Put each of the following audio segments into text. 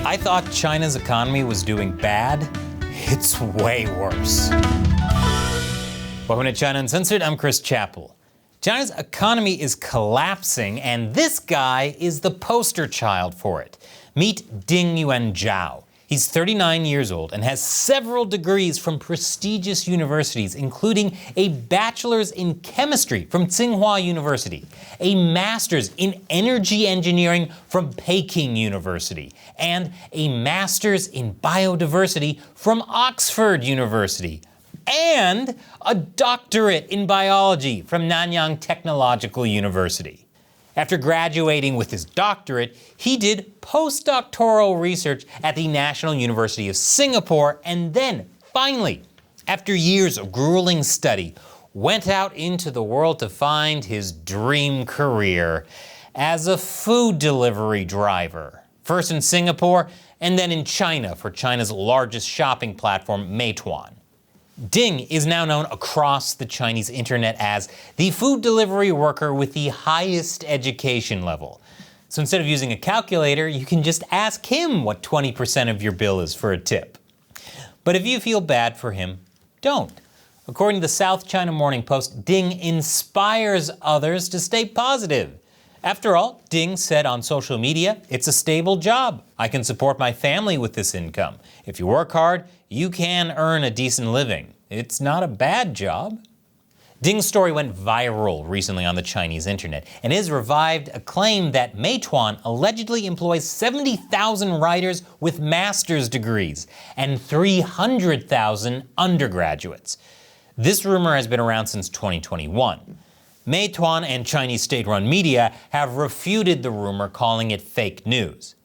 I thought China's economy was doing bad. It's way worse. Welcome to China Uncensored, I'm Chris Chappell. China's economy is collapsing, and this guy is the poster child for it. Meet Yuan. He's 39 years old and has several degrees from prestigious universities, including a bachelor's in chemistry from Tsinghua University, a master's in energy engineering from Peking University, and a master's in biodiversity from Oxford University, and a doctorate in biology from Nanyang Technological University. After graduating with his doctorate, he did postdoctoral research at the National University of Singapore, and then, finally, after years of grueling study, went out into the world to find his dream career as a food delivery driver. First in Singapore, and then in China for China's largest shopping platform, Meituan. Ding is now known across the Chinese internet as the food delivery worker with the highest education level. So instead of using a calculator, you can just ask him what 20% of your bill is for a tip. But if you feel bad for him, don't. According to the South China Morning Post, Ding inspires others to stay positive. After all, Ding said on social media, "It's a stable job. I can support my family with this income. If you work hard, you can earn a decent living. It's not a bad job." Ding's story went viral recently on the Chinese internet and has revived a claim that Meituan allegedly employs 70,000 writers with master's degrees and 300,000 undergraduates. This rumor has been around since 2021. Meituan and Chinese state-run media have refuted the rumor, calling it fake news.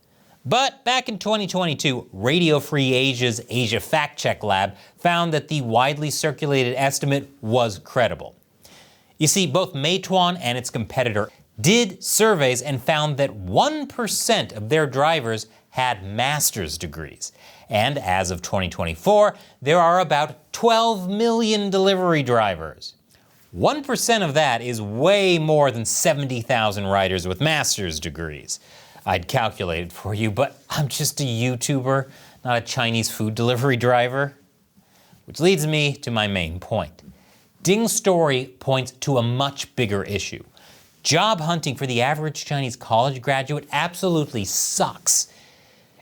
But back in 2022, Radio Free Asia's Asia Fact Check Lab found that the widely circulated estimate was credible. You see, both Meituan and its competitor did surveys and found that 1% of their drivers had master's degrees. And as of 2024, there are about 12 million delivery drivers. 1% of that is way more than 70,000 writers with master's degrees. I'd calculate it for you, but I'm just a YouTuber, not a Chinese food delivery driver. Which leads me to my main point. Ding's story points to a much bigger issue. Job hunting for the average Chinese college graduate absolutely sucks.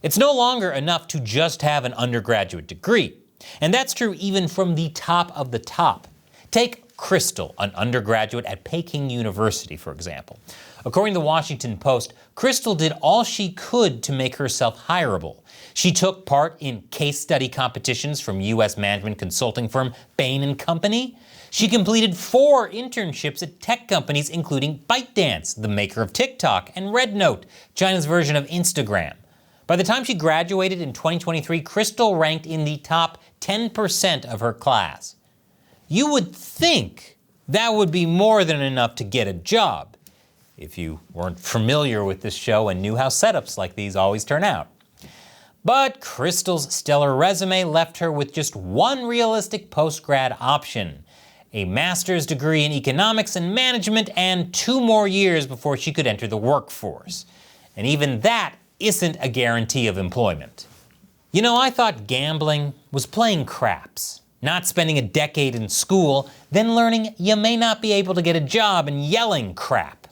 It's no longer enough to just have an undergraduate degree. And that's true even from the top of the top. Take Crystal, an undergraduate at Peking University, for example. According to the Washington Post, Crystal did all she could to make herself hireable. She took part in case study competitions from U.S. management consulting firm Bain & Company. She completed 4 internships at tech companies, including ByteDance, the maker of TikTok, and RedNote, China's version of Instagram. By the time she graduated in 2023, Crystal ranked in the top 10% of her class. You would think that would be more than enough to get a job, if you weren't familiar with this show and knew how setups like these always turn out. But Crystal's stellar resume left her with just one realistic post-grad option, a master's degree in economics and management and 2 more years before she could enter the workforce. And even that isn't a guarantee of employment. You know, I thought gambling was playing craps. Not spending a decade in school, then learning you may not be able to get a job and yelling crap.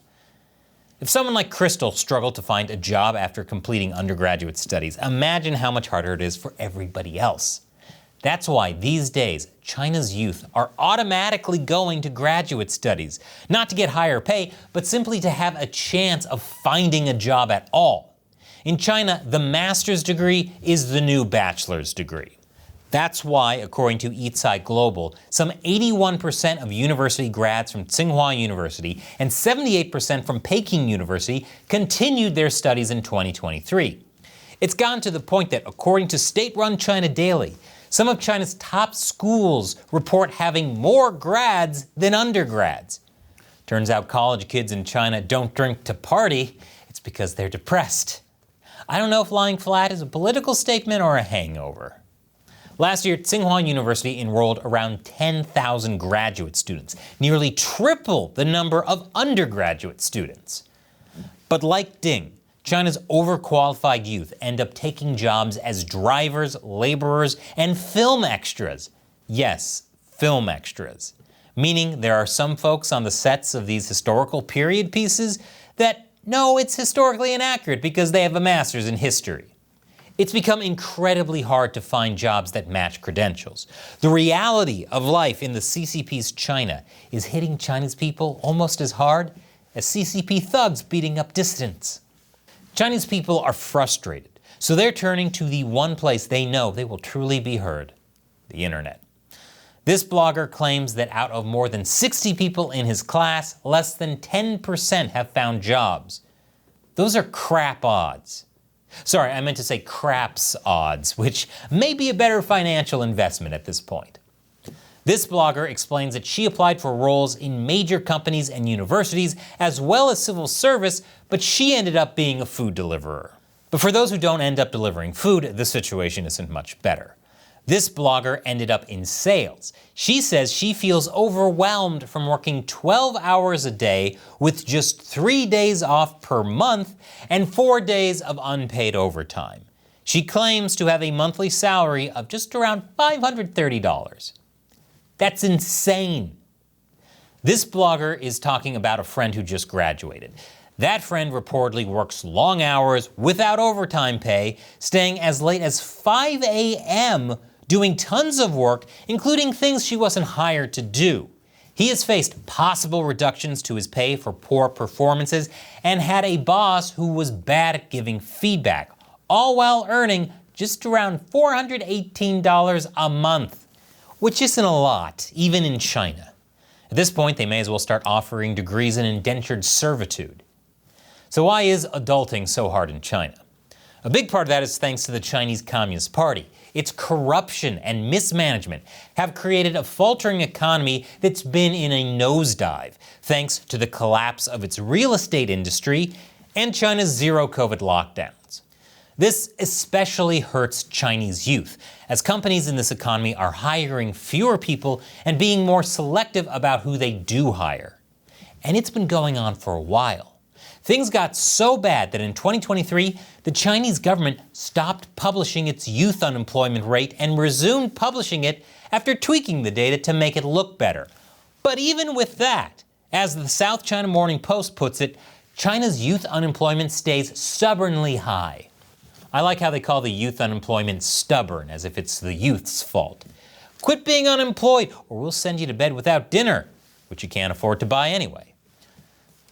If someone like Crystal struggled to find a job after completing undergraduate studies, imagine how much harder it is for everybody else. That's why these days, China's youth are automatically going to graduate studies, not to get higher pay, but simply to have a chance of finding a job at all. In China, the master's degree is the new bachelor's degree. That's why, according to Eatsai Global, some 81% of university grads from Tsinghua University and 78% from Peking University continued their studies in 2023. It's gotten to the point that, according to state-run China Daily, some of China's top schools report having more grads than undergrads. Turns out college kids in China don't drink to party, it's because they're depressed. I don't know if lying flat is a political statement or a hangover. Last year, Tsinghua University enrolled around 10,000 graduate students, nearly triple the number of undergraduate students. But like Ding, China's overqualified youth end up taking jobs as drivers, laborers, and film extras. Yes, film extras. Meaning there are some folks on the sets of these historical period pieces that know it's historically inaccurate because they have a master's in history. It's become incredibly hard to find jobs that match credentials. The reality of life in the CCP's China is hitting Chinese people almost as hard as CCP thugs beating up dissidents. Chinese people are frustrated, so they're turning to the one place they know they will truly be heard: the internet. This blogger claims that out of more than 60 people in his class, less than 10% have found jobs. Those are crap odds. Sorry, I meant to say craps odds, which may be a better financial investment at this point. This blogger explains that she applied for roles in major companies and universities as well as civil service, but she ended up being a food deliverer. But for those who don't end up delivering food, the situation isn't much better. This blogger ended up in sales. She says she feels overwhelmed from working 12 hours a day with just 3 days off per month and 4 days of unpaid overtime. She claims to have a monthly salary of just around $530. That's insane. This blogger is talking about a friend who just graduated. That friend reportedly works long hours without overtime pay, staying as late as 5 a.m., doing tons of work, including things she wasn't hired to do. He has faced possible reductions to his pay for poor performances and had a boss who was bad at giving feedback, all while earning just around $418 a month. Which isn't a lot, even in China. At this point, they may as well start offering degrees in indentured servitude. So why is adulting so hard in China? A big part of that is thanks to the Chinese Communist Party. Its corruption and mismanagement have created a faltering economy that's been in a nosedive, thanks to the collapse of its real estate industry and China's zero-COVID lockdowns. This especially hurts Chinese youth, as companies in this economy are hiring fewer people and being more selective about who they do hire. And it's been going on for a while. Things got so bad that in 2023, the Chinese government stopped publishing its youth unemployment rate and resumed publishing it after tweaking the data to make it look better. But even with that, as the South China Morning Post puts it, China's youth unemployment stays stubbornly high. I like how they call the youth unemployment stubborn, as if it's the youth's fault. Quit being unemployed, or we'll send you to bed without dinner, which you can't afford to buy anyway.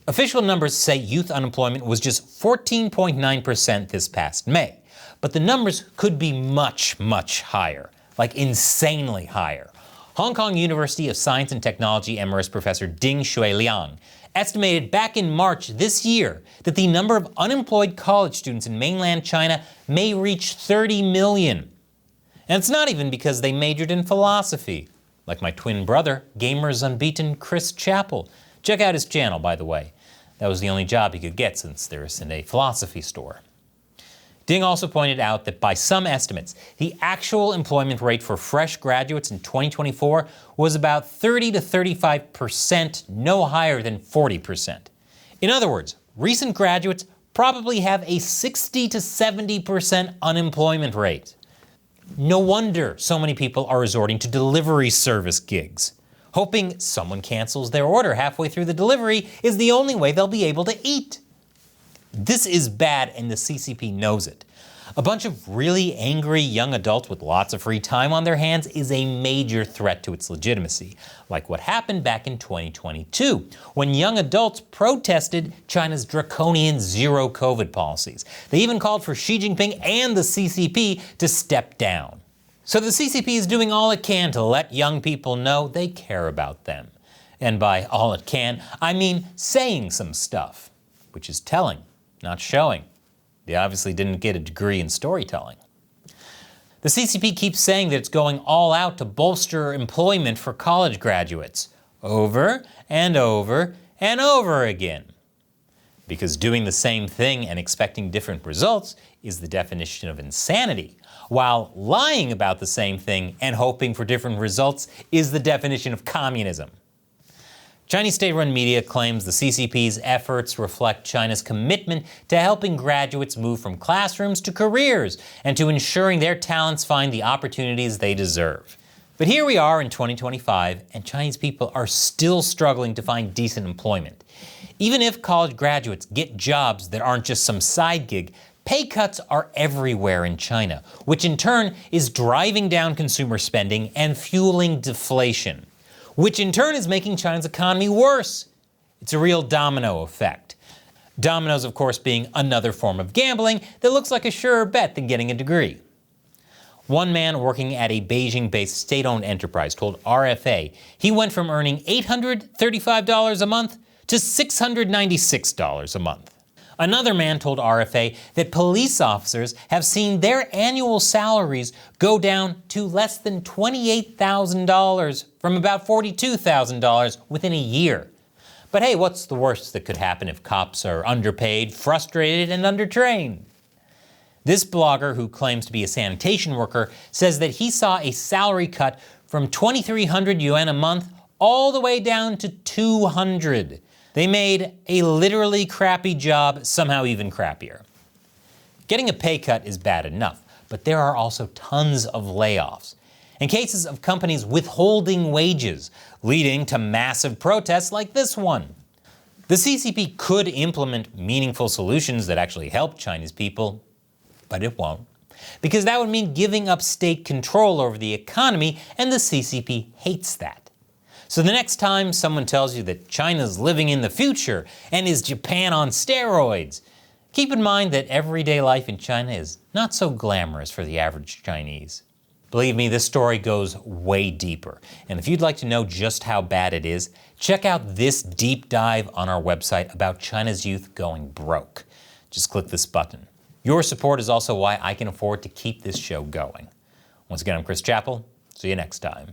Official numbers say youth unemployment was just 14.9% this past May, but the numbers could be much, much higher, like insanely higher. Hong Kong University of Science and Technology Emeritus Professor Ding Shuiliang estimated back in March this year that the number of unemployed college students in mainland China may reach 30 million. And it's not even because they majored in philosophy, like my twin brother, Gamers Unbeaten Chris Chappell. Check out his channel, by the way. That was the only job he could get since there isn't a philosophy store. Ding also pointed out that by some estimates, the actual employment rate for fresh graduates in 2024 was about 30 to 35%, no higher than 40%. In other words, recent graduates probably have a 60 to 70% unemployment rate. No wonder so many people are resorting to delivery service gigs. Hoping someone cancels their order halfway through the delivery is the only way they'll be able to eat. This is bad, and the CCP knows it. A bunch of really angry young adults with lots of free time on their hands is a major threat to its legitimacy, like what happened back in 2022, when young adults protested China's draconian zero-COVID policies. They even called for Xi Jinping and the CCP to step down. So the CCP is doing all it can to let young people know they care about them. And by all it can, I mean saying some stuff, which is telling, not showing. They obviously didn't get a degree in storytelling. The CCP keeps saying that it's going all out to bolster employment for college graduates, over and over and over again. Because doing the same thing and expecting different results is the definition of insanity, while lying about the same thing and hoping for different results is the definition of communism. Chinese state-run media claims the CCP's efforts reflect China's commitment to helping graduates move from classrooms to careers and to ensuring their talents find the opportunities they deserve. But here we are in 2025, and Chinese people are still struggling to find decent employment. Even if college graduates get jobs that aren't just some side gig, pay cuts are everywhere in China, which in turn is driving down consumer spending and fueling deflation, which in turn is making China's economy worse. It's a real domino effect. Dominoes, of course, being another form of gambling that looks like a surer bet than getting a degree. One man working at a Beijing-based state-owned enterprise told RFA he went from earning $835 a month to $696 a month. Another man told RFA that police officers have seen their annual salaries go down to less than $28,000 from about $42,000 within a year. But hey, what's the worst that could happen if cops are underpaid, frustrated, and undertrained? This blogger, who claims to be a sanitation worker, says that he saw a salary cut from 2,300 yuan a month all the way down to 200. They made a literally crappy job somehow even crappier. Getting a pay cut is bad enough, but there are also tons of layoffs, and cases of companies withholding wages, leading to massive protests like this one. The CCP could implement meaningful solutions that actually help Chinese people, but it won't, because that would mean giving up state control over the economy, and the CCP hates that. So the next time someone tells you that China's living in the future and is Japan on steroids, keep in mind that everyday life in China is not so glamorous for the average Chinese. Believe me, this story goes way deeper, and if you'd like to know just how bad it is, check out this deep dive on our website about China's youth going broke. Just click this button. Your support is also why I can afford to keep this show going. Once again, I'm Chris Chappell. See you next time.